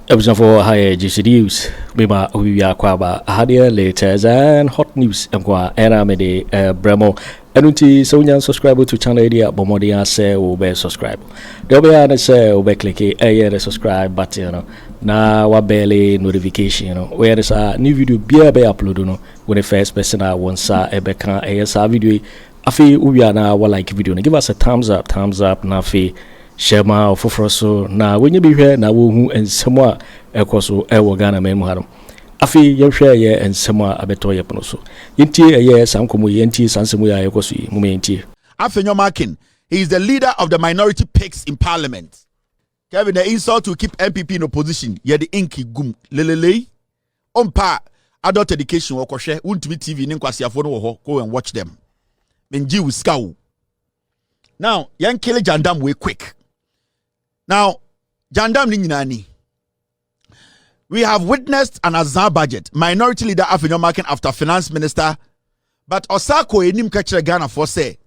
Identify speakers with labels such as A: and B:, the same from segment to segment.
A: Episode for higher GC News. Bima Uya Kwaba Hadia latest and hot news and Aramede Bremo. Enunti Sonyan subscribe to channel idea Bomodia say be subscribe. There'll be an say be click a subscribe button na wabele notification where is a new video be upload when the first person I want sa ebeka a video afi uya na wa like video give us a thumbs up na fi share ma ofori so na wenye bi hwe na wo hu ensemo a ekoso ewo Ghana memu harom afi ye hwe ye ensemo a abeto ye pono so yenti ye sankomo yenti sansemo ya ekoso yi mu yenti
B: Afenyo Markin, he is the leader of the minority pigs in parliament. Kevin, the insult to keep MPP in opposition ye the inky gum lelele ompa adult education wo kohwe untumi TV ni nkwasiafo no wo ho go and watch them menji wiskaw. Now yan kill jandam way quick. Now, Jandam Ninyani, we have witnessed an Azaa budget, minority leader Afenyo Markin after finance minister, but Osako enim kachere Ghana for say,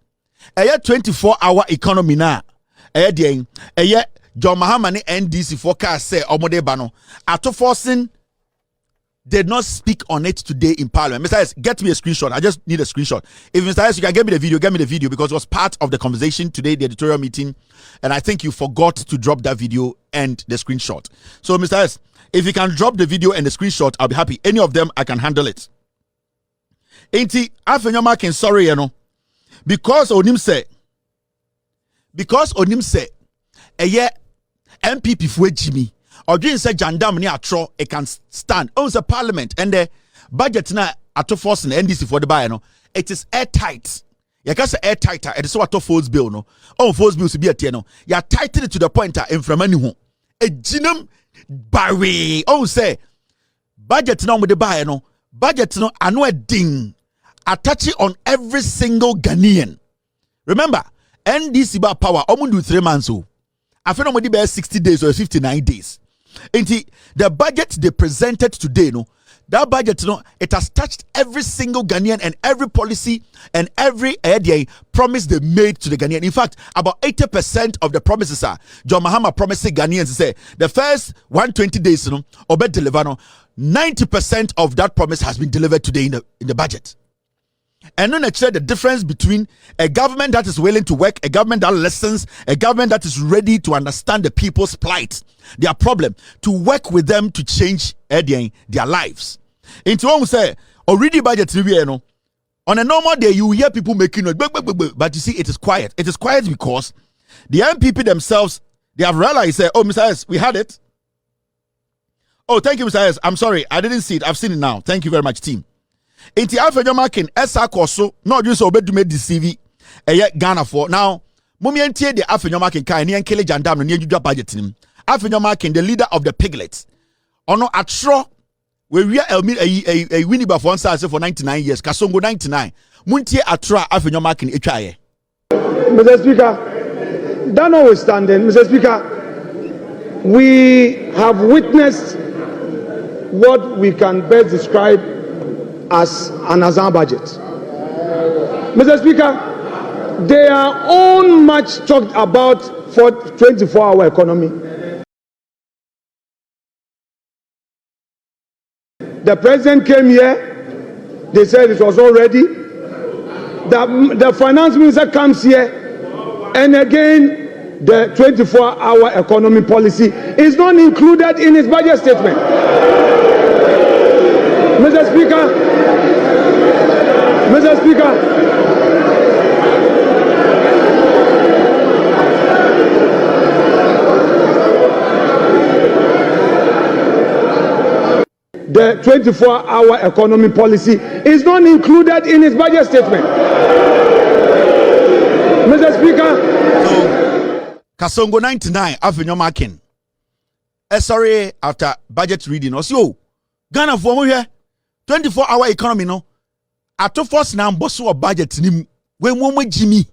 B: a 24-hour economy na, a John Mahama ni NDC forecast say omode bano. Ato Forson did not speak on it today in parliament. Mr. S, get me a screenshot. I just need a screenshot. If Mr. S, you can get me the video because it was part of the conversation today, the editorial meeting, and I think you forgot to drop that video and the screenshot. So, Mr. S, if you can drop the video and the screenshot, I'll be happy. Any of them, I can handle it. Ain't Afenyo Markin sorry, you know, because Onim say, MPP for Jimmy. Or doing say jandam ni atro it can stand owns a parliament and the budget na Ato Forson NDC for the buy no it is airtight. You can say airtighter it is what Ato Force bill no Force bill to be at no you tighten it to the point in from any a ginum barry say budget no with the buy no budget no anno ding attach it on every single Ghanaian. Remember NDC bar power do 3 months I feel nobody bear 60 days or 59 days. The budget they presented today, that budget, it has touched every single Ghanaian and every policy and every promise they made to the Ghanaian. In fact, about 80% of the promises are John Mahama promising Ghanaians say the first 120 days, obey deliver. 90% of that promise has been delivered today in the budget. And then share the difference between a government that is willing to work, a government that listens, a government that is ready to understand the people's plight, their problem, to work with them to change their lives. Into one say already budget review, on a normal day you hear people making noise, but you see it is quiet. It is quiet because the MPP themselves they have realized oh Mr. S, we had it. Oh, thank you, Mr. S. I'm sorry, I didn't see it. I've seen it now. Thank you very much, team. Inti Afenyo Markin esa koso no just obedume deceive Ghana for now mummy entie the Afenyo Markin kai ne enkele jandam no ne adwudwa budget nim Afenyo Markin the leader of the piglets ono atro we a winiba for answer for 99 years kasongo 99 muntie atro Afenyo Markin etwaye.
C: Mr. Speaker, that notwithstanding, Mr. Speaker, we have witnessed what we can best describe as an Azaa budget. Mr. Speaker, they are all much talked about for 24-hour economy. The president came here, they said it was all ready. The finance minister comes here, and again, the 24-hour economy policy is not included in his budget statement. Mr. Speaker, the 24-hour economy policy is not included in his budget statement. Mr. Speaker.
B: So, Kasongo 99, Afenyo Markin. Sorry, after budget reading, also, Ghana for here, 24-hour economy, no. Ato Forson now bosso budget nim when Jimmy.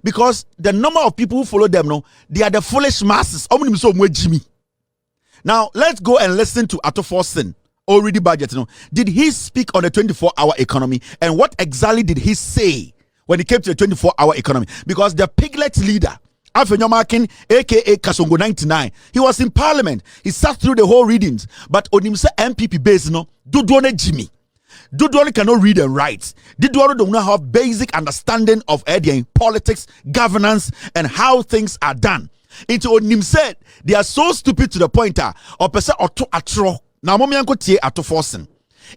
B: Because the number of people who follow them, they are the foolish masses. Jimmy. Now, let's go and listen to Ato Forson, already budget. Did he speak on the 24-hour economy? And what exactly did he say when it came to the 24-hour economy? Because the piglet leader, Afenyo Markin, aka Kasongo 99. He was in parliament. He sat through the whole readings. But Onimse MPP base, no, Dudwane Jimmy. Dudwane cannot read and write. Dudwane do not have basic understanding of politics, governance, and how things are done. Into Onimse, they are so stupid to the point or person Otto Atro. Now, Momianko tie Ato Forson.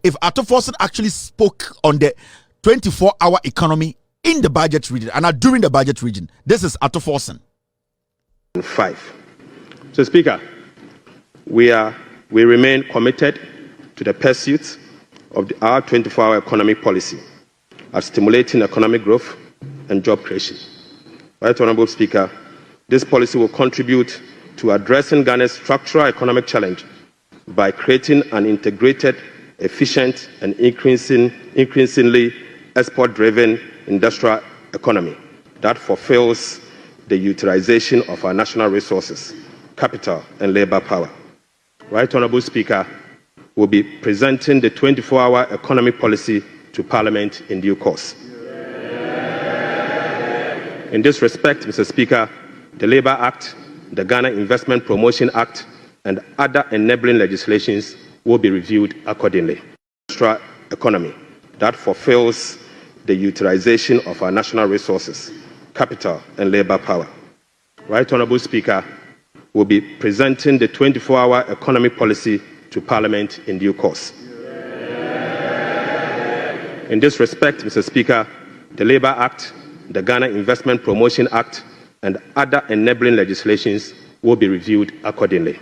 B: If Ato Forson actually spoke on the 24-hour economy in the budget region and during the budget region, this is Ato Forson.
D: 5. So, Speaker, we remain committed to the pursuit of our 24-hour economic policy at stimulating economic growth and job creation. Right, Honourable Speaker, this policy will contribute to addressing Ghana's structural economic challenge by creating an integrated, efficient, and increasingly export-driven industrial economy that fulfills the utilization of our national resources, capital, and labor power. Right, Honourable Speaker, will be presenting the 24-hour economic policy to Parliament in due course. In this respect, Mr. Speaker, the Labour Act, the Ghana Investment Promotion Act, and other enabling legislations will be reviewed accordingly. Industrial economy that fulfills the utilization of our national resources, capital, and labor power. Right, Honourable Speaker, will be presenting the 24-hour economic policy to Parliament in due course. In this respect, Mr. Speaker, the Labour Act, the Ghana Investment Promotion Act, and other enabling legislations will be reviewed accordingly.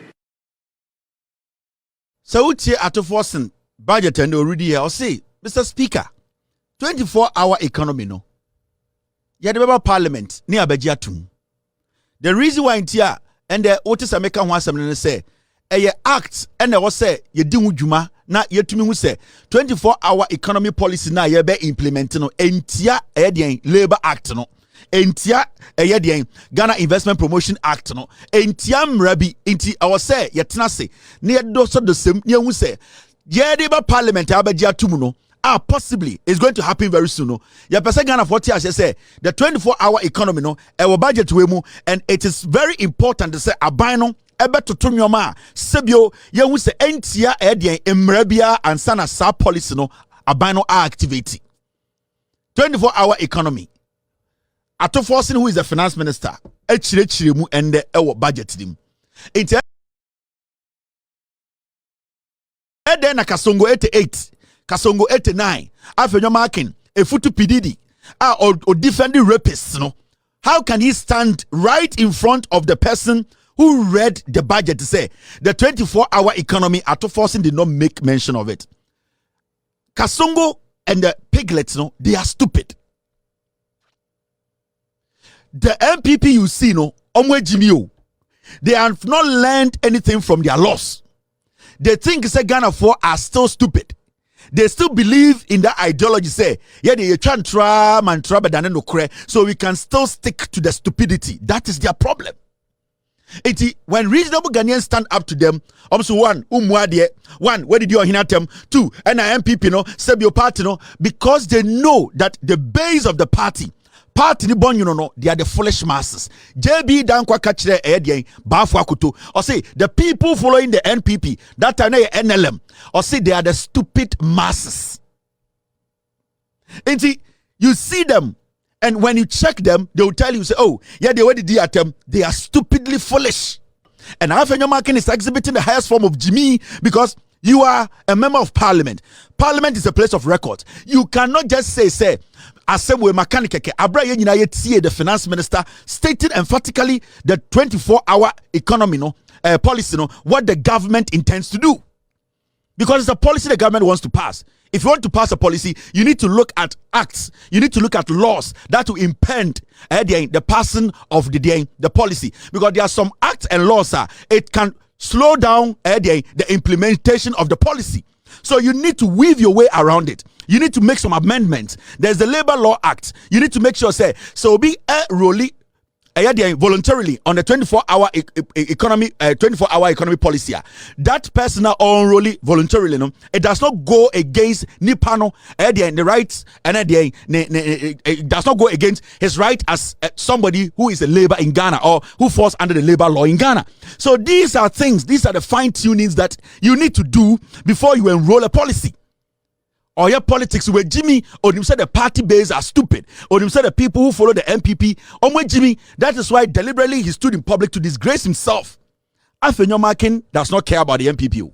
B: So, Ato Forson budget and already here, I'll say, Mr. Speaker, 24-hour economy, no. Yeah, the Parliament, near Bediatuo. The reason why here, and the Otis American wants to say, a act, and I was say, you do juma, na yetumi hu say 24-hour economy policy na ye be implement no entia Labor Act no. Entia Ghana Investment Promotion Act no entia mrabi inti I was say yetena se ne do so the same ne hu say ye de ba parliament Agyarko no possibly it's going to happen very soon no ya pese Ghana 40 as say the 24-hour economy no e wo budget we mu, and it is very important to say aban no ebe toto nyoma sebio ye hu say entia mrabia and sana sa policy no aban no activate 24-hour economy. Ato Forson, who is the finance minister, otchere mu and the budget dim. It's then a Kasongo 88, Kasongo 89, Afenyo Markin, a futu PDD, or defending rapists, no? How can he stand right in front of the person who read the budget to say the 24-hour economy? Ato Forson did not make mention of it. Kasongo and the piglets, no, they are stupid. The MPP you see, no, they have not learned anything from their loss. They think say Ghana 4 are still stupid. They still believe in that ideology. Say, yeah, they try and try no kre, so we can still stick to the stupidity. That is their problem. When reasonable Ghanaians stand up to them, one, where did you hear them? 2, and MPP, no, Sebio party, no, because they know that the base of the party ni bon no they are the foolish masses. JB dankwa kachire edien bafu akuto or say the people following the NPP that are NLM or say they are the stupid masses. And you see them, and when you check them they will tell you, say, oh yeah, they already did them, they are stupidly foolish. And Afenyo Markin is exhibiting the highest form of Jimmy because you are a member of parliament. Parliament is a place of record. You cannot just say Assembly mechanic the finance minister stated emphatically the 24-hour economy policy what the government intends to do, because it's a policy the government wants to pass. If you want to pass a policy, you need to look at acts, you need to look at laws that will impede the passing of the policy, because there are some acts and laws it can slow down the implementation of the policy. So you need to weave your way around it. You need to make some amendments. There's the Labor Law Act. You need to make sure, say, so be a rolly voluntarily on the 24-hour economy policy, that person unrolly voluntarily, no, it does not go against Nipano, the rights, and it does not go against his right as somebody who is a labor in Ghana or who falls under the labor law in Ghana. So these are things, these are the fine-tunings that you need to do before you enroll a policy. Or your politics with Jimmy, or you said the party base are stupid, or you said the people who follow the MPP, or with Jimmy, that is why deliberately he stood in public to disgrace himself. Afenyo Markin does not care about the MPP.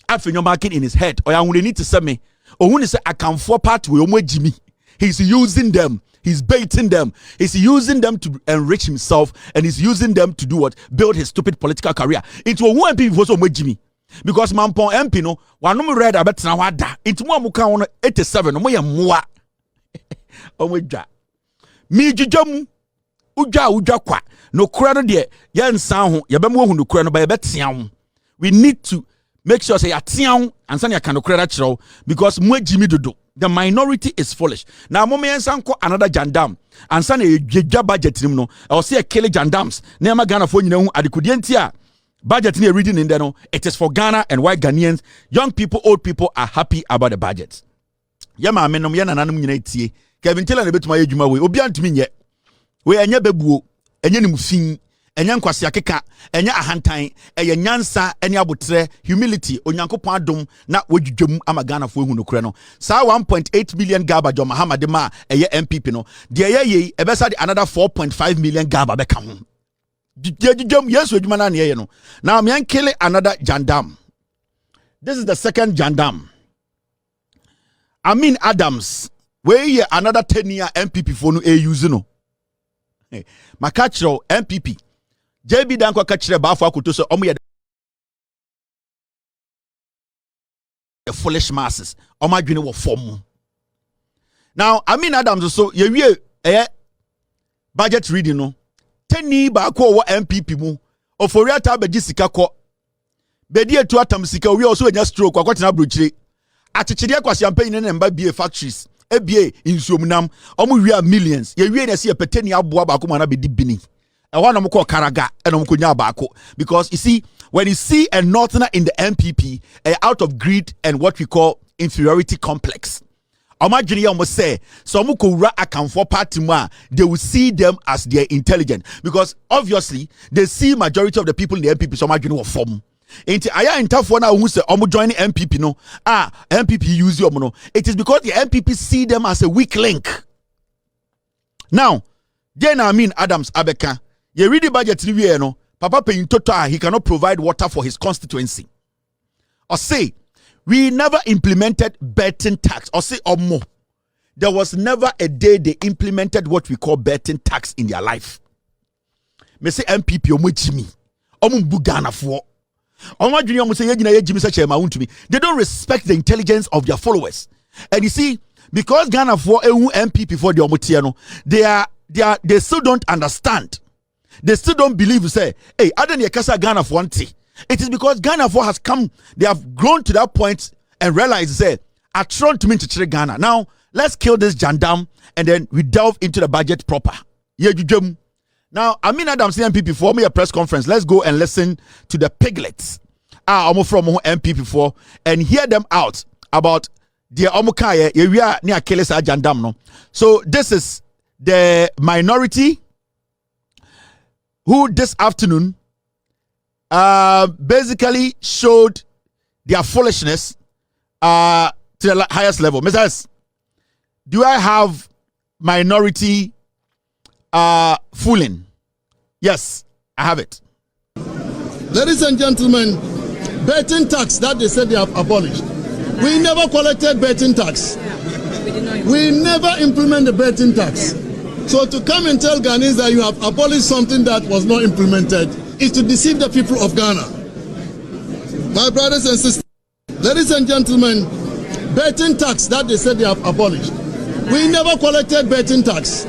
B: Afenyo Markin in his head, or you need to say me, or when he say I can for party with Jimmy, he's using them, he's baiting them, he's using them to enrich himself, and he's using them to do what? Build his stupid political career. Into a one MPP was with Jimmy. Because Mampon MP no one read about na wada into mo muka 87 no moye moa omodwa mi djudjam udwa kwa no kura no de ye nsan ho ye be mo hu no kura no ba ye beteam. We need to make sure say ateam ansa na kan no kura kiro because mo agimi dodo. The minority is foolish. Now mo me nsan ko another jandam ansa na edwa budget nim no I say kill jandams na ma Ghana fo nyina hu adekudie ntia budget near reading in there, no, it is for Ghana and white Ghanaians. Young people, old people are happy about the budget. Yama menom yana nanum nyina Kevin tell na betuma yedwuma we obi antumi nye. We enya bebuo, enya nimfin, enya nkwase akeka, enya ahantan, enya nyansa, enya abotre, humility, onyankopon adom na wodwudwam ama Ghana fo ehu no kure no. Sa 1.8 billion gaba jo Mahama de ma eye MPP no. De ye ebesa de another 4.5 million gaba beka ho. Yes, now me kill another jandam. This is the second jandam. Adams, where ye another 10-year MPP for no use no. Makachro MPP. JB Danko kachre ba for akuto so omo the foolish masses. Omo adwene wo form. Now Adams so ye wie budget reading no. Teni ba ko wo MPP mu ofori ata beji sika ko Bediatuo atam sika we also enya stroke akotena brochire atchere akwase campaign ne mba bie factories ebie insuomnam omo wi millions ye wi na se peteni aboa ba ko mana bedi bini e ho na mo ko karaga e no mo konya ba ko because you see when you see a northerner in the MPP out of greed and what we call inferiority complex. Imagine you must say some kura akamfo party ma they will see them as they are intelligent because obviously they see majority of the people in the MPP so imagine what form. Enti aya intafo na who say omo join MPP no MPP use you no it is because the MPP see them as a weak link. Now then Adams abeka ye read the budget ni no papa paying total he cannot provide water for his constituency. Or say we never implemented betting tax. Or say or more. There was never a day they implemented what we call betting tax in their life. Me say MPP omo Jimmy. Omo mbu Ghana for. Omo junior omo say ye Jimmy say chairman want to me. They don't respect the intelligence of their followers. And you see, because Ghana for MPP for the omo tie no, they still don't understand. They still don't believe say, hey, adan ye kasa Ghana for one thing. It is because Ghana for has come, they have grown to that point and realized say, I trying to mean to Ghana. Now, let's kill this jandam and then we delve into the budget proper. Now, Adams MPP for me a press conference. Let's go and listen to the piglets. Almost from MPP for and hear them out about the Omukaye, we are near Kelesa Jandam. No? So this is the minority who this afternoon basically showed their foolishness to the highest level. Mrs. Do I have minority fooling? Yes, I have it.
E: Ladies and gentlemen, betting tax that they said they have abolished. We never collected betting tax. We never implemented the betting tax. So to come and tell Ghanaians that you have abolished something that was not implemented is to deceive the people of Ghana. My brothers and sisters, ladies and gentlemen, betting tax that they said they have abolished. We never collected betting tax.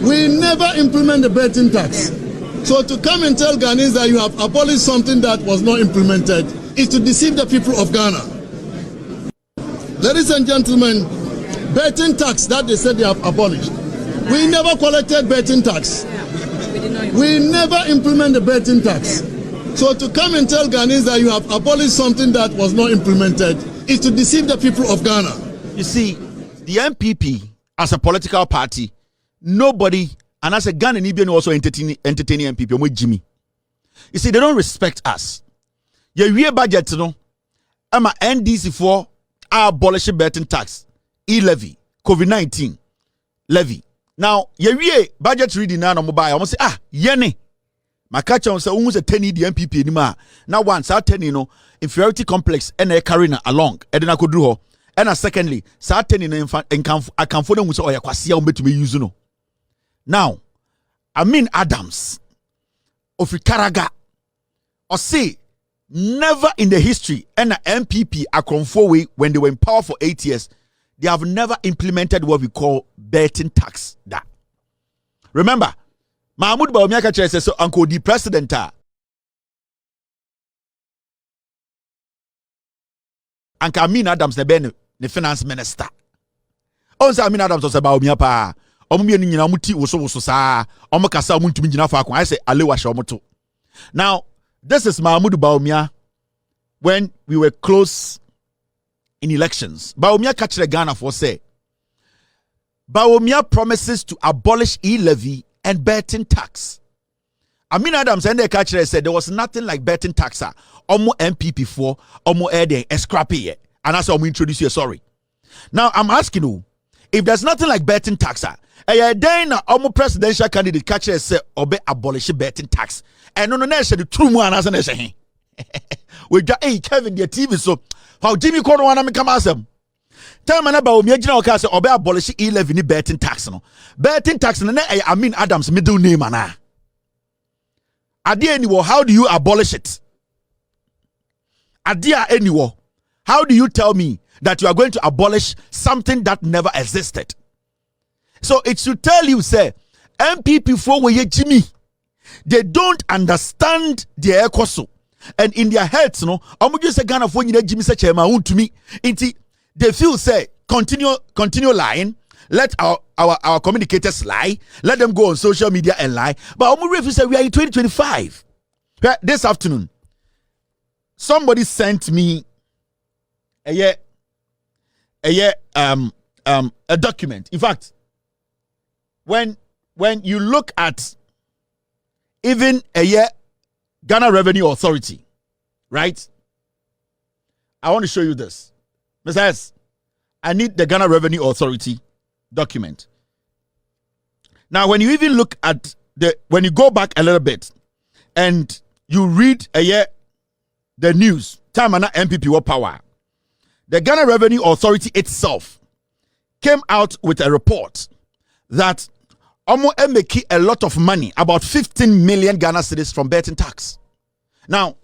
E: We never implemented the betting tax. So to come and tell Ghanaians that you have abolished something that was not implemented is to deceive the people of Ghana. Ladies and gentlemen, betting tax that they said they have abolished. We never collected betting tax. We never implement the betting tax. So to come and tell Ghanaians that you have abolished something that was not implemented is to deceive the people of Ghana.
B: You see, the MPP as a political party, nobody, and as a Ghanaian, even also entertaining MPP, Jimmy. You see, they don't respect us. Your year budget, you know, I'm a NDC for abolish betting tax, e-levy, COVID-19 levy. Now, your year budget reading now, I'm almost say, yene. My catch on say, almost a 10 the MPP anymore. Now, once I 10, you know, inferiority complex and a carrying along, and then I could do her. And secondly, certain I can follow with oya kwasia umbe to me use no. Now, Adams of Ikaraga or say never in the history and the MPP Akonfowe when they were in power for 8 years, they have never implemented what we call betting tax. That remember, Mahamadu Bawumia says so Uncle the president Uncle Adams the finance minister. Once Adams was about Bawumia pa. I say now, this is Mahamadu Bawumia when we were close in elections. Bawumia catch the Ghana for say Bawumia promises to abolish e-levy and betting tax. Adams and the catcher said there was nothing like betting tax. Omo MPP for omo ede scrappy and that's how we introduce you. Sorry. Now I'm asking you, if there's nothing like betting tax, then omo presidential candidate catcher say obe abolish betting tax. And no the true one as an say. We got Kevin the TV so how Jimmy Kono wanna come as him. Tell me about me general case obe abolish e-levy ni betting tax no. Betting tax no Adams middle name ana. Adia anywhere, how do you abolish it? Adia anywhere, how do you tell me that you are going to abolish something that never existed? So it should tell you, say, MPP for where Jimmy, they don't understand the ecoso, and in their heads, no, I'm just say Ghana for you Jimmy say chairman to me. They feel say continue lying. Let our communicators lie. Let them go on social media and lie. But I'm say we are in 2025. This afternoon, somebody sent me a document. In fact, when you look at even Ghana Revenue Authority, right? I want to show you this. Mr. S, I need the Ghana Revenue Authority document. Now, when you even look at when you go back a little bit and you read the news, time and MPP what power, the Ghana Revenue Authority itself came out with a report that Omo make a lot of money, about 15 million Ghana cedis from betting tax. Now,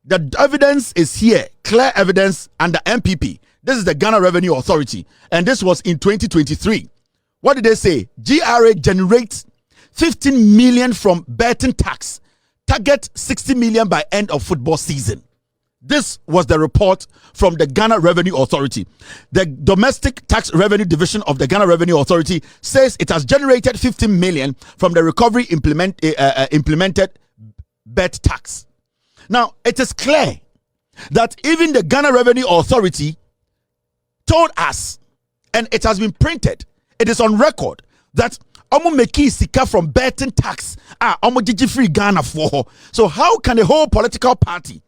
B: the evidence is here, clear evidence under MPP. This is the Ghana Revenue Authority, and this was in 2023. What did they say? GRA generates 15 million from betting tax, target 60 million by end of football season. This was the report from the Ghana Revenue Authority. The Domestic Tax Revenue Division of the Ghana Revenue Authority says it has generated 15 million from the recovery implemented bet tax. Now, it is clear that even the Ghana Revenue Authority told us, and it has been printed, it is on record, that omo meki sika from betting tax, omo jiji free Ghana for. So how can a whole political party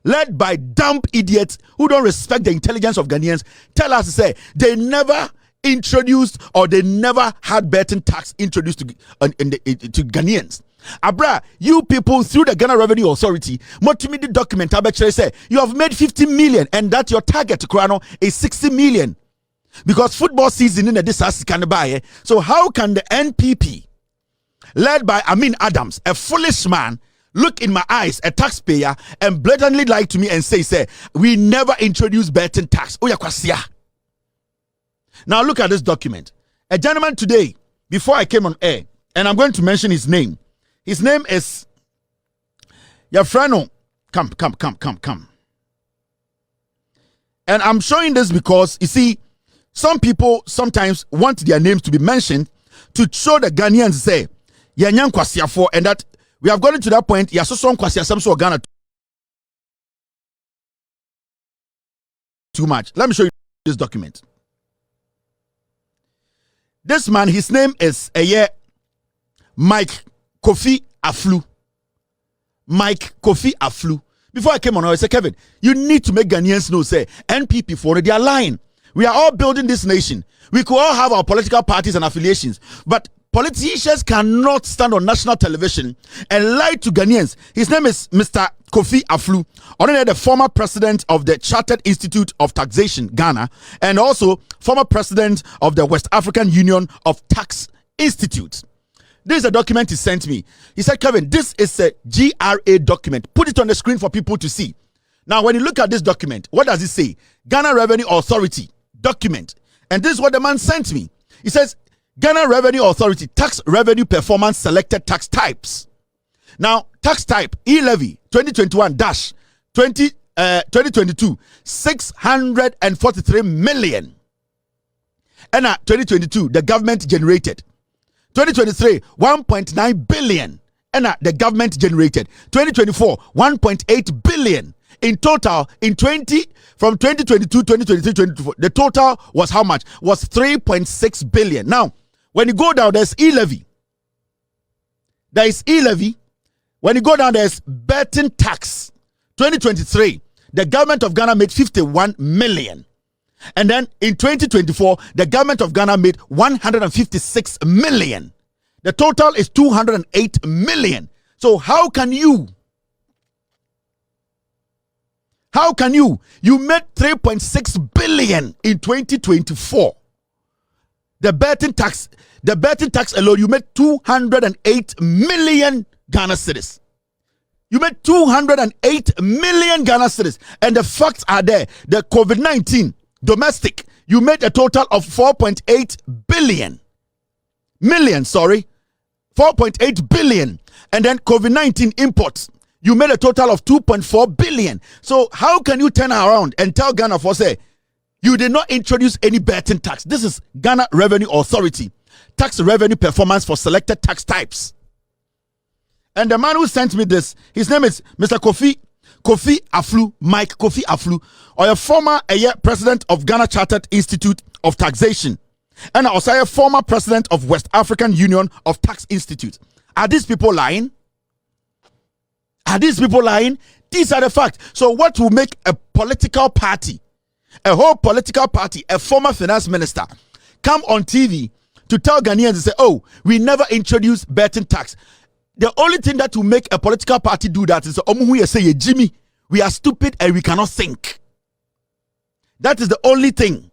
B: led by dumb idiots who don't respect the intelligence of Ghanaians tell us to say they never introduced or they never had betting tax introduced to Ghanaians? Abra, you people through the Ghana Revenue Authority, multimedia document actually say you have made 50 million and that your target Krano is 60 million because football season in this house can buy. So how can the NPP led by Adams, a foolish man, look in my eyes, a taxpayer, and blatantly lie to me and say we never introduced betting tax? Now look at this document. A gentleman today, before I came on air, and I'm going to mention his name. His name is Yafrano. Come. And I'm showing this because, you see, some people sometimes want their names to be mentioned to show the Ghanaians say, Yanyan kwasiafo, and that we have gotten to that point. Yasoson kwasiasam so Ghana too much. Let me show you this document. This man, his name is Mike Kofi Aflu. Mike Kofi Aflu. Before I came on, I said, Kevin, you need to make Ghanaians know, say, NPP for they are lying. We are all building this nation. We could all have our political parties and affiliations, but politicians cannot stand on national television and lie to Ghanaians. His name is Mr. Kofi Aflu, already the former president of the Chartered Institute of Taxation, Ghana, and also former president of the West African Union of Tax Institutes. This is a document he sent me. He said, Kevin, this is a GRA document. Put it on the screen for people to see. Now, when you look at this document, what does it say? Ghana Revenue Authority document. And this is what the man sent me. He says, Ghana Revenue Authority, tax revenue performance selected tax types. Now, tax type, e-levy 2021-2022, 643 million. And 2022, the government generated. 2023, 1.9 billion. And the government generated. 2024, 1.8 billion. In total, from 2022, 2023, 2024, the total was how much? Was 3.6 billion. Now, when you go down, there's e-levy. There is e-levy. When you go down, there's betting tax. 2023, the government of Ghana made 51 million. And then in 2024, the government of Ghana made 156 million. The total is 208 million. So how can you made 3.6 billion in 2024. The betting tax alone, you made 208 million Ghana cedis. You made 208 million Ghana cedis. And the facts are there. The COVID-19 domestic, you made a total of 4.8 billion. 4.8 billion. And then COVID-19 imports, you made a total of 2.4 billion. So how can you turn around and tell Ghana for say, you did not introduce any betting tax? This is Ghana Revenue Authority. Tax revenue performance for selected tax types. And the man who sent me this, his name is Mr. Kofi Aflu, Mike Kofi Aflu, or a former president of Ghana Chartered Institute of Taxation, and also a former president of West African Union of Tax Institute. Are these people lying? These are the facts. So what will make a political party, a whole political party, a former finance minister, come on TV to tell Ghanaians and say, oh, we never introduced betting tax? The only thing that will make a political party do that is say, Jimmy, we are stupid and we cannot think. That is the only thing.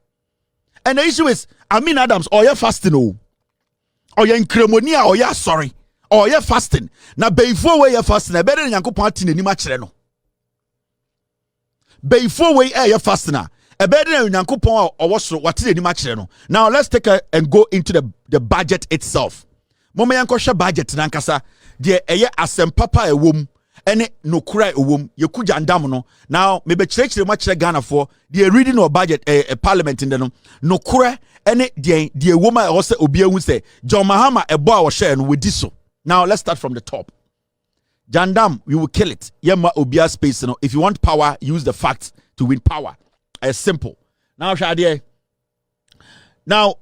B: And the issue is, Amin Adams, or you're fasting, or you're in Cremonia, or you're sorry, or you're fasting. Now, before we are fasting, I better than Yanko Party in Nimacheno. Before we are fasting, I better than Yanko Pon or what's in Nimacheno. Now, let's take and go into the budget itself. Mama Yankosha budget Nankasa, dear asem papa a womb, and no cry a womb, you could no. Now, maybe church the much Ghana for the reading or budget a parliament in the no cry, and dear woman also obia who say, John Mahama a boy or share with this. Now, let's start from the top. Jandam, we will kill it. Yema obia space. If you want power, use the facts to win power. It's simple. Now, Shadie. Now,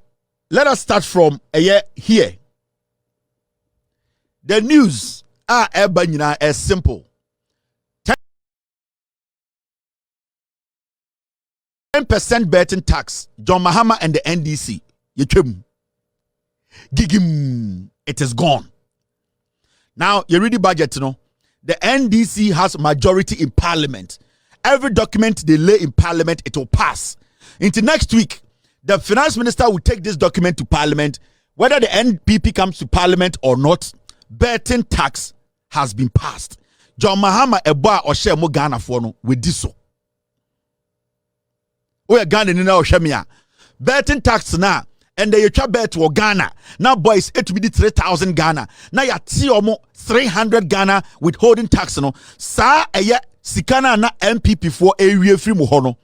B: let us start from here. The news are as simple. 10% betting tax. John Mahama and the NDC. Gigim. It is gone. Now, you read the budget, The NDC has majority in parliament. Every document they lay in parliament, it will pass. Into next week, the finance minister will take this document to parliament. Whether the NPP comes to parliament or not, betting tax has been passed. John Mahama eboa or share mo Ghana for no with this. We are Ghana in our Shemia. Betting tax now, and they try bet to Ghana. Now, boys, it will be 3,000 Ghana. Now, you see almost 300 Ghana withholding tax. No, sa sikana na MPP for area free muhono.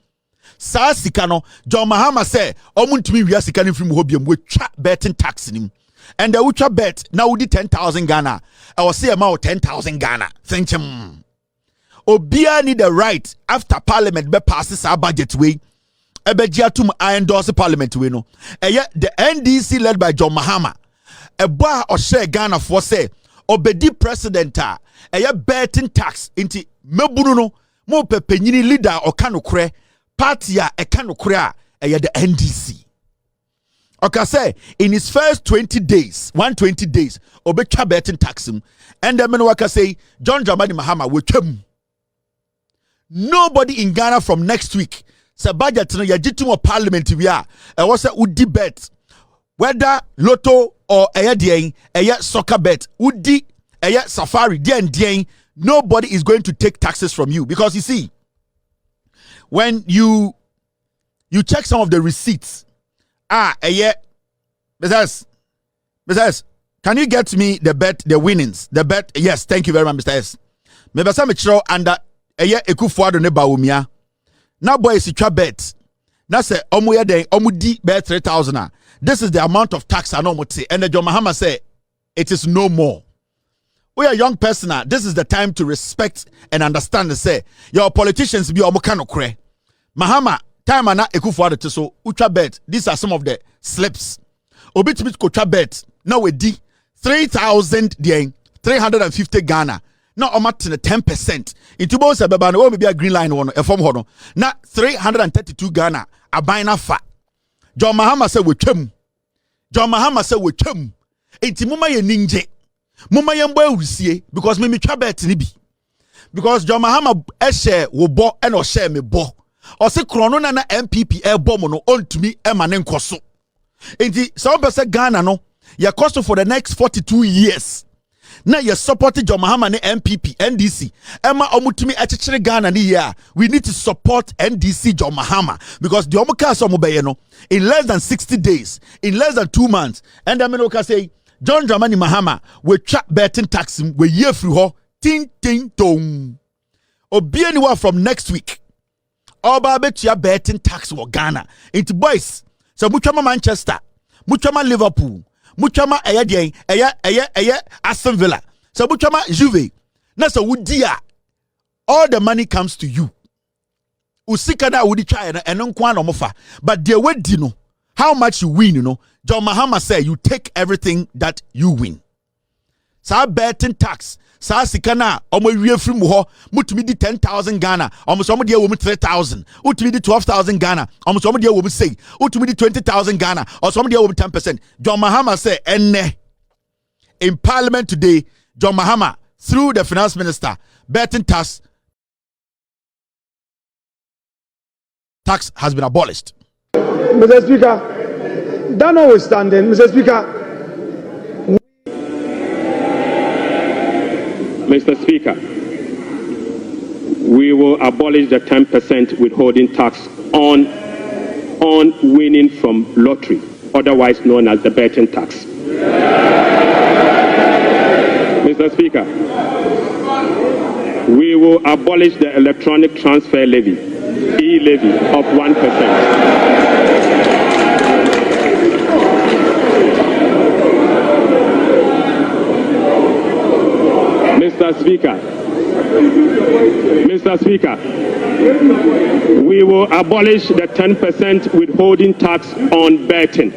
B: Sa sikano, John Mahama say, Omuntumi we are sikani free muhobium with betting tax in him. and the ucha bet now would 10,000 Ghana. I will say amount 10,000 Ghana. Thank you. Obia need the right after Parliament be passes our budget way. Ebejiatum I endorse the Parliament way no. The NDC led by John Mahama. A bar or share Ghana for say obedi president betting tax into mebuno mo pepenyini leader or kanokre party a kanokre the NDC. Okay, say in his first 20 days, 120 days, obecha betting tax him, and then waka say John Dramani Mahama will come. Nobody in Ghana from next week. Say budget no yajitum parliament we are. I was a would bet whether lotto or soccer bet would safari dien. Nobody is going to take taxes from you because you see, when you check some of the receipts. Mr. S, can you get me the bet, the winnings? The bet, yes, thank you very much, Mr. S. Maybe some chiro under Akufo Addo ne Bawumia. Now boy is a bet. Now say di bet 3,000. This is the amount of tax I know what say. And the John Mahama say it is no more. We are young person. This is the time to respect and understand and say your politicians be omukano kre. Mahama time ana Akufo Addo so ucha bet. These are some of the slips. Obitibit kocha bet. Now we di 3,350 Ghana. Now I'm at 10%. Into both sebeba no be a green line one a form hono. Na 332 Ghana a bina fa. John Mahama say we twem. John Mahama say we twem. Enti muma ye ninje. Muma ye mbo urusie because me twa bet ni bi. Because John Mahama share wo bo and o share me bo. O se krono na MPP e bo mo no ontumi e ma ne nkoso. Enti some person Ghana no ya cost for the next 42 years. Na you support John Mahama ne MPP NDC. Emma omutumi etchere Ghana ni ya. We need to support NDC John Mahama because the omuka so mobeye no in less than 60 days, in less than 2 months. And then we say John Dramani Mahama we chat betting tax we year through ho ting ting tong. Obi anyone from next week. Oba betua betting tax wo Ghana. Into boys. So muchama Manchester, muchama Liverpool. Muchama Aston Villa. So muchama Juve. Na so wudia. All the money comes to you. Usika na wudi try and nkwa no mofa. But the way dino how much you win, you know. John Mahama say you take everything that you win. Sa betting tax. Sa sikana omo wie free mu ho mutumi di 10,000 Ghana omo so mo de wo 3,000 utumi di 12,000 Ghana omo so mo de wo say utumi di 20,000 Ghana or so mo de wo 10%. John Mahama say enne in parliament today John Mahama through the finance minister betting tax has been abolished.
C: Mr. Speaker, that notwithstanding, Mr. Speaker,
D: Mr. Speaker, we will abolish the 10% withholding tax on winning from lottery, otherwise known as the betting tax. Mr. Speaker, we will abolish the electronic transfer levy, e-levy of 1%. Mr. Speaker, we will abolish the 10% withholding tax on betting.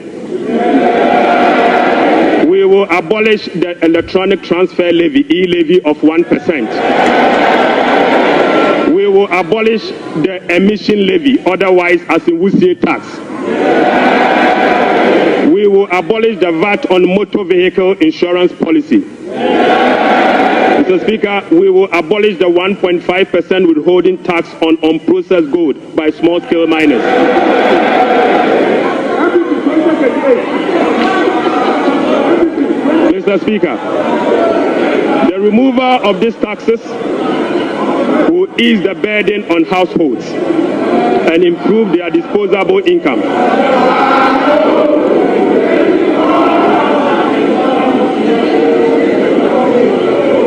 D: We will abolish the electronic transfer levy, e-levy of 1%. We will abolish the emission levy, otherwise as in Wusie tax. We will abolish the VAT on motor vehicle insurance policy. Mr. Speaker, we will abolish the 1.5% withholding tax on unprocessed gold by small-scale miners. Mr. Speaker, the removal of these taxes will ease the burden on households and improve their disposable income.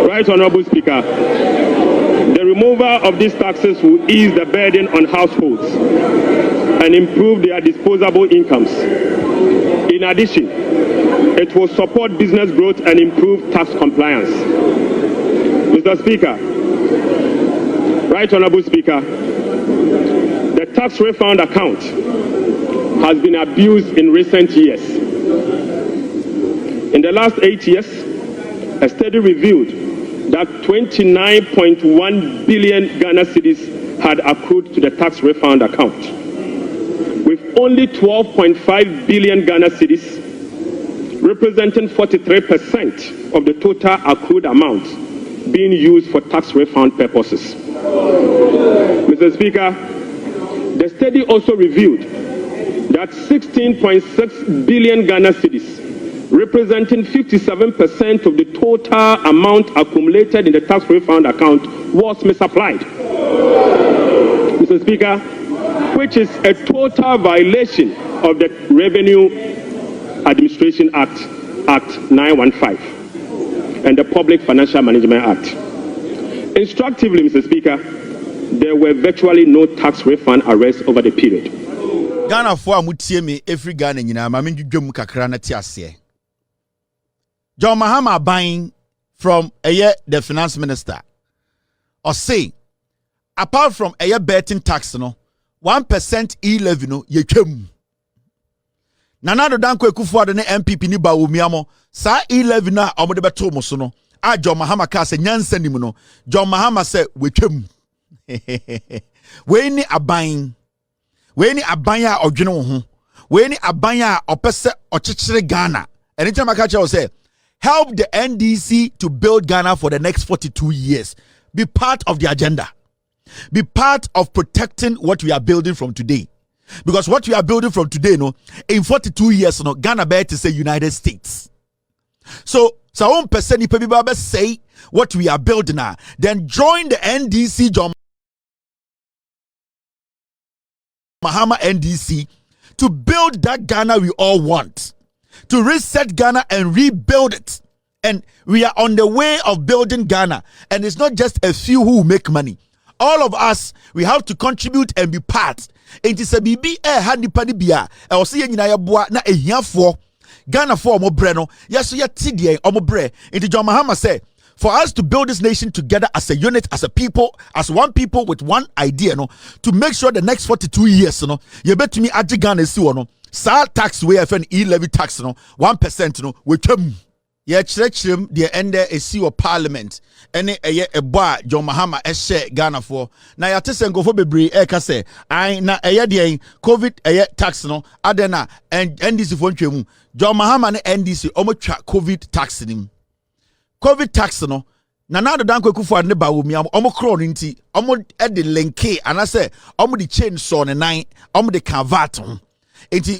D: Right, Honorable Speaker, the removal of these taxes will ease the burden on households and improve their disposable incomes. In addition, It will support business growth and improve tax compliance. Mr. Speaker, Right Honorable Speaker, the tax refund account has been abused in recent years. In the last 8 years, a study revealed that 29.1 billion Ghana cedis had accrued to the tax refund account, with only 12.5 billion Ghana cedis, representing 43% of the total accrued amount, being used for tax refund purposes. Mr. Speaker, the study also revealed that 16.6 billion Ghana cedis, representing 57% of the total amount accumulated in the tax refund account, was misapplied. Mr. Speaker, which is a total violation of the Revenue Administration Act, Act 915, and the Public Financial Management Act. Instructively, Mr. Speaker, there were virtually no tax refund arrests over the period.
B: Ghana for mutie me every Ghana nyina ma menjudwam kakra na tiase. John Mahama buying from the finance minister or say apart from betting tax no 1% e-levy no ye twam. Nanado danko Akufo Addo ne MPP ni Bawumia mo sa e-levy na omode beto mo so no a John Mahama ka se nyansa nim no John Mahama se we twam. We ni aban a odwene wo ho we ni aban a opese otchere Ghana. Anytime I catch you say help the NDC to build Ghana for the next 42 years. Be part of the agenda. Be part of protecting what we are building from today. Because what we are building from today, no, in 42 years, no, Ghana bear to say United States. So 1% people say what we are building now. Then join the NDC, John Mahama NDC, to build that Ghana we all want. To reset Ghana and rebuild it. And we are on the way of building Ghana. And it's not just a few who make money. All of us, we have to contribute and be part. It is a BB handy pani bia. I was saying in Ayaboa na a year for Ghana for mo breno. Yes, ya TDA omo bre. It John Mahama say, for us to build this nation together as a unit, as a people, as one people with one idea, no, to make sure the next 42 years, no, you bet to me aji Ghana si no. Sa tax way FN e-levy tax no 1% no we twam ye kyerɛkyerɛm the ende esi wɔ parliament ene eye eboa John Mahama ehye Ghana for na yate sengofo bebre eka se ai na eye de covid eye tax no adena NDC fo ntwemu John Mahama ne NDC omotwa covid tax nim covid tax no na nado danko Akufo Addo ne Bawumia omokro no nti omo de linke anase omo de chain so ne nan omo de convert ho.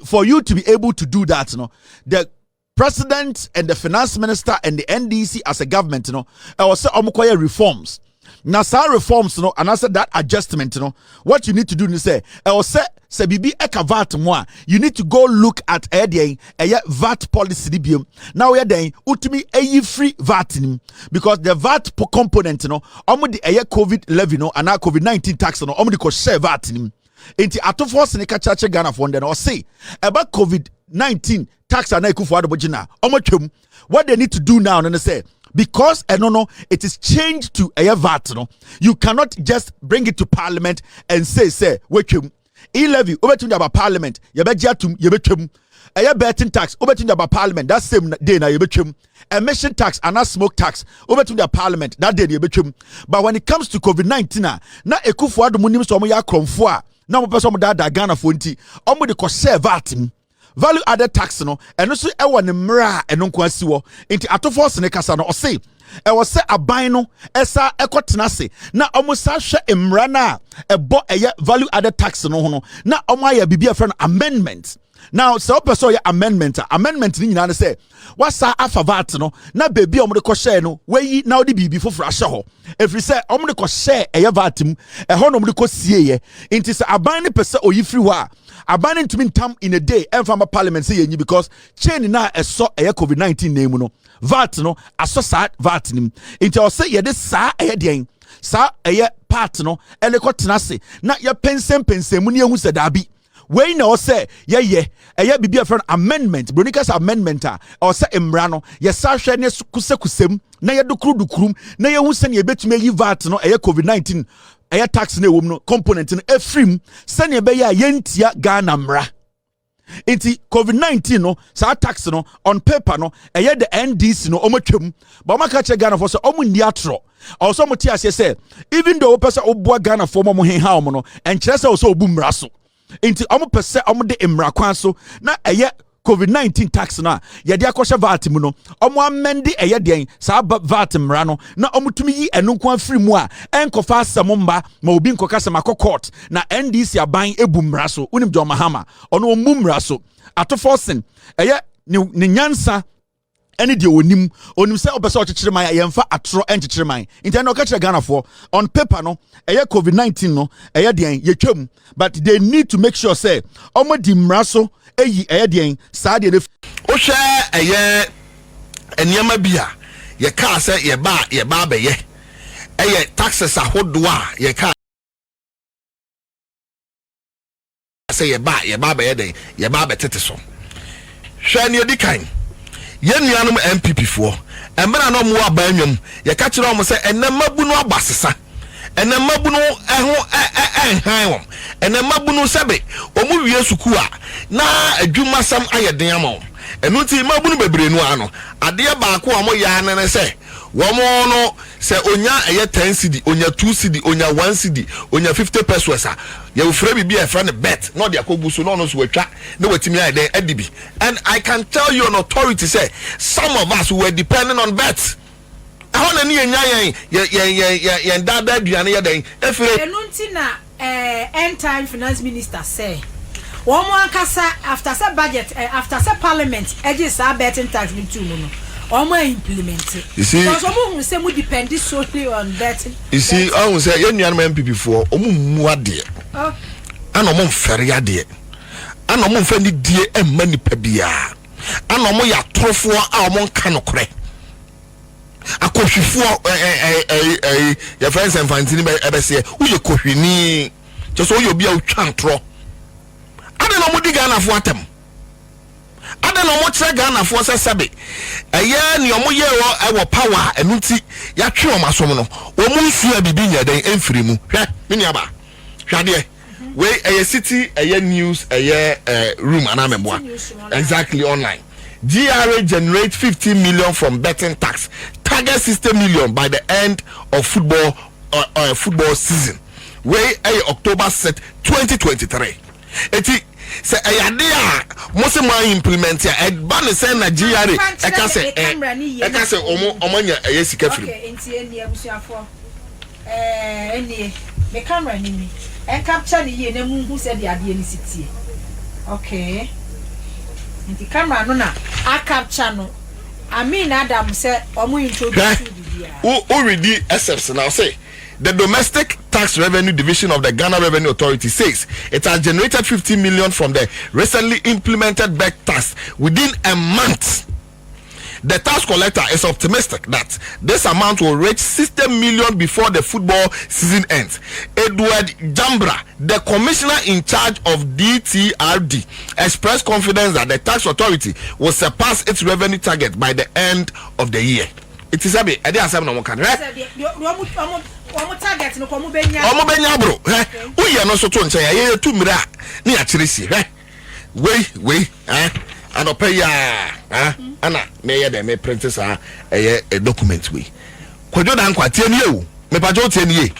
B: For you to be able to do that, you know, the president and the finance minister and the NDC as a government, you know, I was say reforms. Now, some reforms, you know, and I said that adjustment, you know, what you need to do is say, I was say bibi ekavat moi. You need to go look at a VAT policy. Now we are doing ultimately a free VAT because the VAT component, you know, the COVID levy, no, and now COVID-19 tax, no, the share VAT. Inti Ato Forson kachache Ghana for then or say about COVID-19 tax and Akufo Addo bojina omotwem. What they need to do now and they say because it is changed to a VAT no, you cannot just bring it to parliament and say wetwem e-levy obetun about parliament yebegiatum yebetwem betting tax obetun about parliament that same day na yebetwem emission tax and smoke tax obetun the parliament that day yebetwem. But when it comes to COVID-19 na Akufo Addo munim so mo ya kromfo a na mo person da Ghana for nti omo de ko share VAT value added tax no eno so e wo ne mra eno nko asiwo nti Ato Forson ne kasa no o say e wo se aban no esa ekotena se na omo sa hwe mra na ebo eye value added tax no ho no na omo aya bibia friend amendment. Now, so person your amendment ni nyina say wasa afa VAT no na baby omo de ko share no we now the bibi for ahye ho every say omo de ko share eye VAT mu e ho no omo de ko sie ye nti say aban ne pese oyi free ho a aban ntumi ntam in a day emfa parliament say yenyi because chain na eso eye COVID-19 name no VAT no aso sa VAT nim nti o say ye de sa eye den sa eye part no ele ko tena se na ye pensem mu ne ehu se dabi we na say ɛyɛ bibi friend amendment bronikas amendment or say emrano ye sa hwɛ ne kusekusem na ye dukrum na ye hu se ne betumi yi vat no ɛyɛ covid-19 ɛyɛ tax na ewom no component no efrim se ne be ya yentia Ghana mra inti covid-19 no sa tax no on paper no ɛyɛ the NDC no omotwam ba maka che Ghana for so omundi atro also moti ase say even though person oboa Ghana for mo henha omo no enkyere se also obu mra so inti omo pese omo de mra kwan so na ɛyɛ covid-19 tax na yɛde akɔhyɛ VAT mu no omo amende ɛyɛ den sa VAT mra no na omo tumi yi eno kwan free mu a enkofa asɛm mba ma obi nkoka sɛm akɔ court na NDC aban ebu mra so unim John Mahama ono omu mra so Ato Forson ɛyɛ ne nyansa any de onim say opese otchere man yemfa atro enchechere man inti na okachere Ghana for on paper no eye covid-19 no eye den yetwam but they need to make sure say omo di mraso eyi eye den sa de
F: o hwe eye eniama bia ye ka say ye ba be ye eye taxes ahodo a ye ka say ye ba be ye den ye ba be tete so hwe ne edikan yenuanum MPP fo emra no mo abanwam ye ka kire o mo se enamabu no abasesa enamabu no eho enhan wom enamabu no sebe o mu wie suku a na adwuma sam ayeden ama enu ti mabu no bebre no ano ade ba ko o mo ya ne se wo mo no se onya eye 10 cedi onya 2 cedi onya 1 cedi onya 50 pesos a ye ufre bibi e fra ne bet no de akogu so no so watwa na watimi ayden adibi and I can tell you on authority say some of us were depending on bets how na ni enya yen dada duane ye den efire
G: enu nti na end time finance minister say one more kasa after say budget after say parliament eje sa betting tax ni tu no Omo implement it.
F: You see,
G: because omo say we depend solely on betting.
F: You see, I will say yenuanum MPP for omo mu ade.
G: Oh.
F: Ana omo mfere ade. Ana omo mfa ni die emma nipa bia. Ana omo ya trofo a omo nka nokore. Akohwifo your friends and fantini be say uye kohwini. Just so you be a twantro. Ana no mo diga na fo atem. Ada no mo kire Ghana for sebe eye ne omo ye wo power enunti ya twe o masom no o mu nsu abibi nya den emfiri mu hwe mini aba hwade we eye city eye news eye room anameboa exactly online GRA generate 50 million from betting tax target 60 million by the end of football season we October set 2023 eti say ayade a mose ma implement ya e ba ne say Nigeria e ka say omo nya sika firi
G: okay enti eni abusuafo eni me camera ni en capture ni ye na mu hu say de ade ni sitie okay enti camera no na a capture no Amin Adam say omo introduce bibia
F: o ready excepts now say the Domestic Tax Revenue Division of the Ghana Revenue Authority says it has generated 50 million from the recently implemented back tax within a month. The tax collector is optimistic that this amount will reach 60 million before the football season ends. Edward Jambra, the commissioner in charge of DTRD, expressed confidence that the tax authority will surpass its revenue target by the end of the year. It is a bit, I didn't have no can, right?
G: Omo target no komo benya
F: bro uye no so to nche ya ye tu mira ni akire si we anope ya ana me ye de me print sa a document we Kojo dan kwa tie ni e me pa jo tie ni e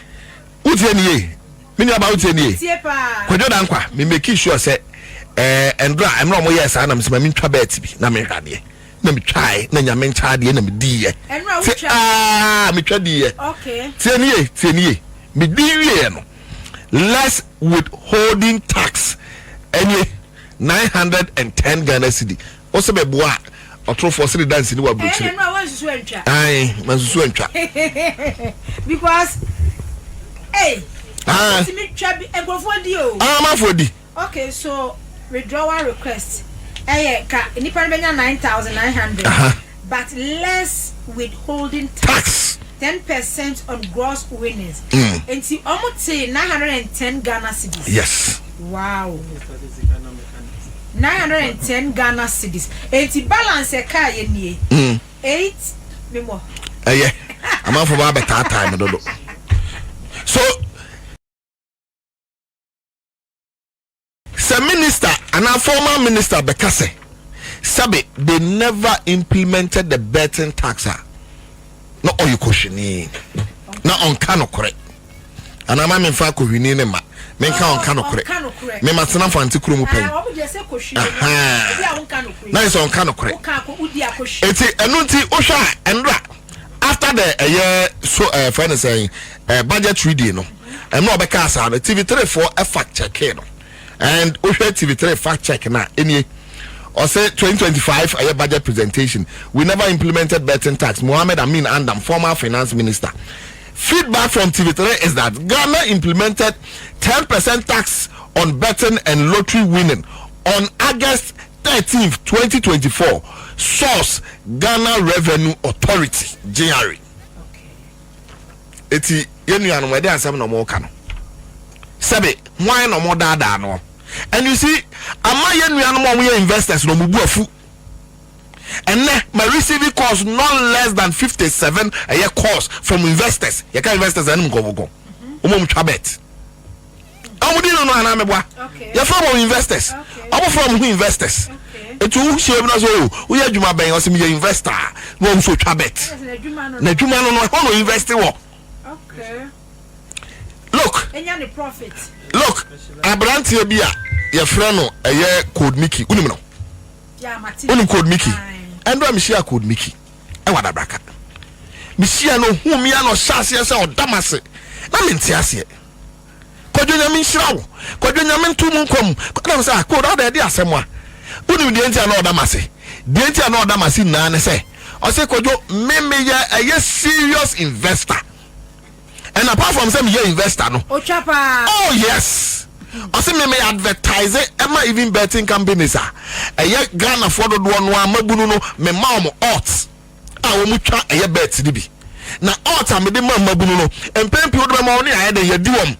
F: u tie ni e me ni aba u tie ni e Kojo dan kwa me make sure say endra am no mo yes ana me se me ntwa bet bi na me hwade na me try na nyame ncha de na me di ye me twa di ye
G: okay
F: tie ni me di wie no less withholding tax any 910 Ghana cedi o se be boa Ato Forson dance ni wa brochire ai mansusu antwa
G: because me twa bi egofo di o
F: mafo di
G: okay so withdrawal request ka nipa benya 9,900 but less withholding tax 10% on gross winnings. And see almost say 910 Ghana cedis.
F: Yes.
G: Wow. 910 Ghana cedis. 80 balance a car ye 8 memo.
F: Yeah. I'm out for a better time. So the minister and our former minister Bekase Sabe, they never implemented the betting tax. No oil questioning. Not on cano correct. And I'm in fact winning ma. Men can cano correct. Me must not find to crew pay. Nice on cano correct. It's a nunti Osha and after the year so friend saying budget reading and no because on the TV3 for a fact check and Osha TV3 fact check na any or say 2025 a budget presentation. We never implemented betting tax. Mohammed Amin Andam, former finance minister. Feedback from TV3 is that Ghana implemented 10% tax on betting and lottery winning on August 13th, 2024. Source Ghana Revenue Authority, GRA. Eti yenu anu wede asem no mo kano. Sebe, why no more dada no? And you see, ama yenu anu mo investors no mubu afu. And my receiving cost not less than 57 a year cost from investors. You can investors and go. Chabet. Okay. You're from investors. I'm from who investors. It's who share us all. We are Juma Bang or some investor. No, so Chabet. Najuma no investing.
G: Okay.
F: Look.
G: Any profit.
F: Look. Abrantia Bia. Your friend, a year called Mickey. Unimino. Only called Mickey. And I'm sure called Mickey. I want a bracket. Monsieur no whom me no Sassias or Damase. I'm in Tiasia. Kojo Nyamin Shrow. Kojo Nyamin Tumunkum. I was a code out there somewhere. Wouldn't the entire no Damase? The entire no Damasi Nana say. I say Kojo, maybe a yes serious investor. And apart from some year investor, no.
G: Oh, Chapa.
F: Oh, yes. I say me advertise it. Am I even betting companies? A year Ghana for the one Mabuno, me mom odds. I will mucha a year bet DB. Now odds are me the Mabuno and pay people money I had a year duum.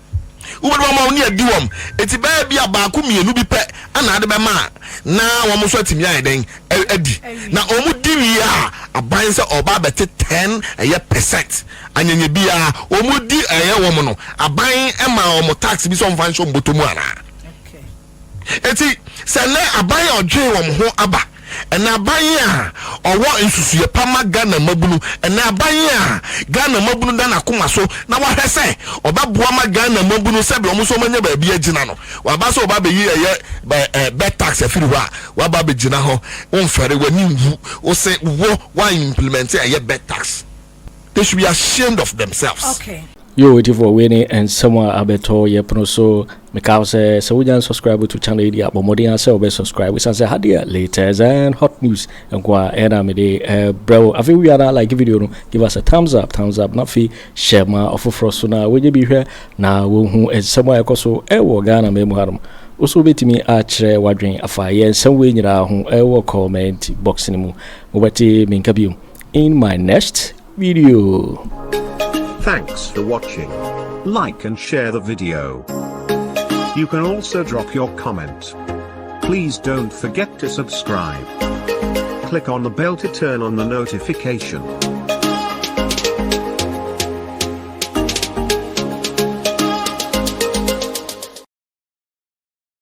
F: Who would want near duum? It's a baby a bakumi and be pet and other man. Now I'm also to me then Eddie. Now Omu Divia a binds or babette 10 a year percent. And in be a Omu di a year woman a buying Emma or tax be some financial butumana.
G: Okay.
F: It's Sana a buy or J ho abba. And now buy or what is your Pama Ghana Mabunu and now buy Ghana Mabunu Dana Kumaso. Now what I say or Babuama Ghana Mabunu Sabi almost so many baby Jinano. Wabaso Baby ye by bed tax a few wa Baby Jinaho on ferry when you or say why implement a bed tax. They should be ashamed of themselves.
G: Okay.
A: You waiting for winning and someone abeto yepono so because so we can subscribe to channel idea but more than say subscribe we say hadia latest and hot news and kwa era me de bro I think we are like video no give us a thumbs up not fi share ma ofo so na we be here na wo hu someone ekoso wo Ghana me mu harum also betimi atchere wadwen afa ye some we nyira ho wo comment box ni mu wo beti me nka biom in my next video.
H: Thanks for watching. Like and share the video. You can also drop your comment. Please don't forget to subscribe. Click on the bell to turn on the notification.